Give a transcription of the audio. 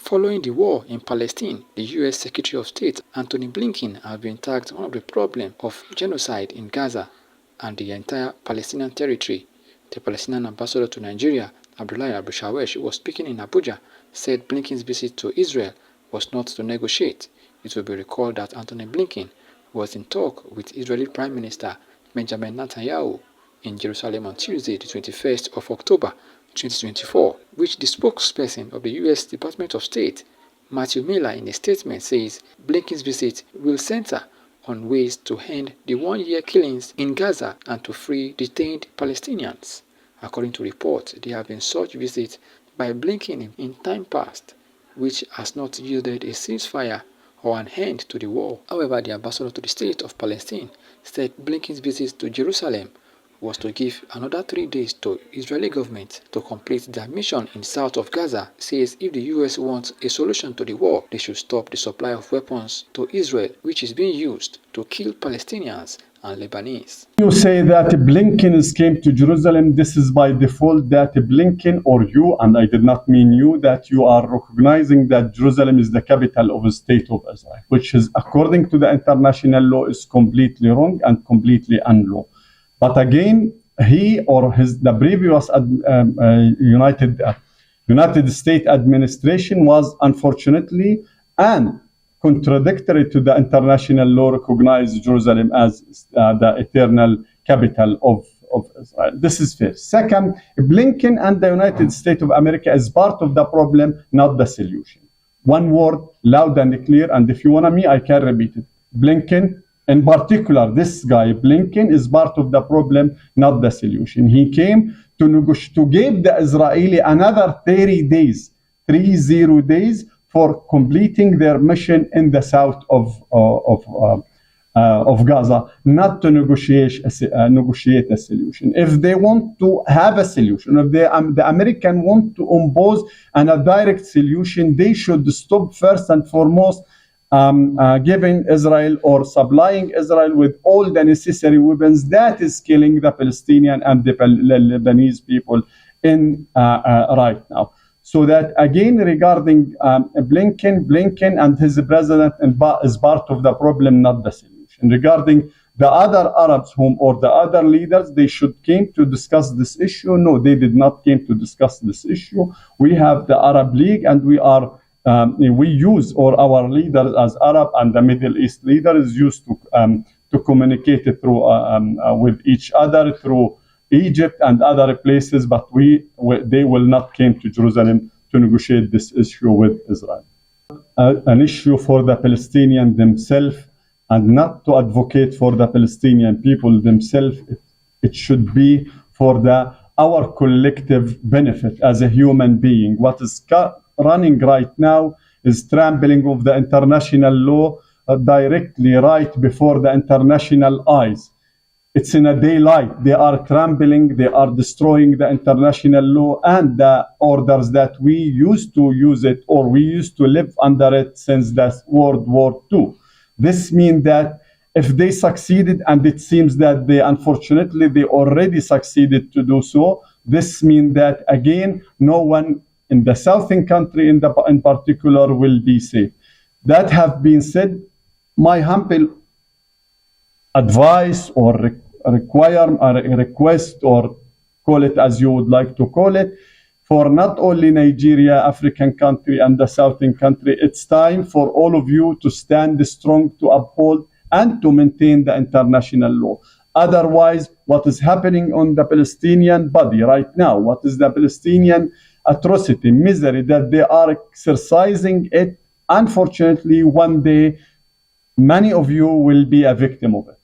Following the war in Palestine, the U.S. Secretary of State Antony Blinken has been tagged one of the problems of genocide in Gaza and the entire Palestinian territory. The Palestinian ambassador to Nigeria, Abdullahi Abdushawesh, who was speaking in Abuja, said Blinken's visit to Israel was not to negotiate. It will be recalled that Antony Blinken was in talk with Israeli Prime Minister Benjamin Natanyahu in Jerusalem on Tuesday, the 21st of October 2024, which the spokesperson of the U.S. Department of State, Matthew Miller, in a statement says Blinken's visit will center on ways to end the one-year killings in Gaza and to free detained Palestinians. According to reports, there have been such visits by Blinken in time past, which has not yielded a ceasefire or an end to the war. However, the ambassador to the state of Palestine said Blinken's visit to Jerusalem was to give another 3 days to Israeli government to complete their mission in south of Gaza. Says if the US wants a solution to the war, they should stop the supply of weapons to Israel, which is being used to kill Palestinians and Lebanese. You say that Blinken came to Jerusalem. This is by default that Blinken or you, and I did not mean you, that you are recognizing that Jerusalem is the capital of the state of Israel, which is, according to the international law, is completely wrong and completely unlawful. But again, he or the previous United States administration was unfortunately and contradictory to the international law recognized Jerusalem as the eternal capital of Israel. This is first. Second, Blinken and the United States of America is part of the problem, not the solution. One word, loud and clear, and if you want me, I can repeat it. Blinken, in particular, this guy, Blinken, is part of the problem, not the solution. He came to negotiate, to give the Israeli another 30 days for completing their mission in the south of Gaza, not to negotiate a solution. If they want to have a solution, if the Americans want to impose a direct solution, they should stop first and foremost giving Israel or supplying Israel with all the necessary weapons that is killing the Palestinian and the Lebanese people in right now. So that again, regarding Blinken and his president is part of the problem, not the solution. Regarding the other Arabs or the other leaders, they should came to discuss this issue. No, they did not came to discuss this issue. We have the Arab League, and we use, or our leaders as Arab and the Middle East leaders used to communicate through with each other through Egypt and other places, but they will not came to Jerusalem to negotiate this issue with Israel. An issue for the Palestinians themselves, and not to advocate for the Palestinian people themselves. It should be for our collective benefit as a human being. What is running right now is trampling of the international law directly right before the international eyes. It's in a daylight. They are trampling, they are destroying the international law and the orders that we used to use it, or we used to live under it since the World War II. This means that if they succeeded, and it seems that unfortunately they already succeeded to do so, this means that again, no one in the southern country in particular will be safe. That have been said, my humble advice or request, or call it as you would like to call it, for not only Nigeria, African country, and the southern country, it's time for all of you to stand strong, to uphold and to maintain the international law. Otherwise, what is happening on the Palestinian body right now, what is the Palestinian atrocity, misery that they are exercising it, unfortunately, one day, many of you will be a victim of it.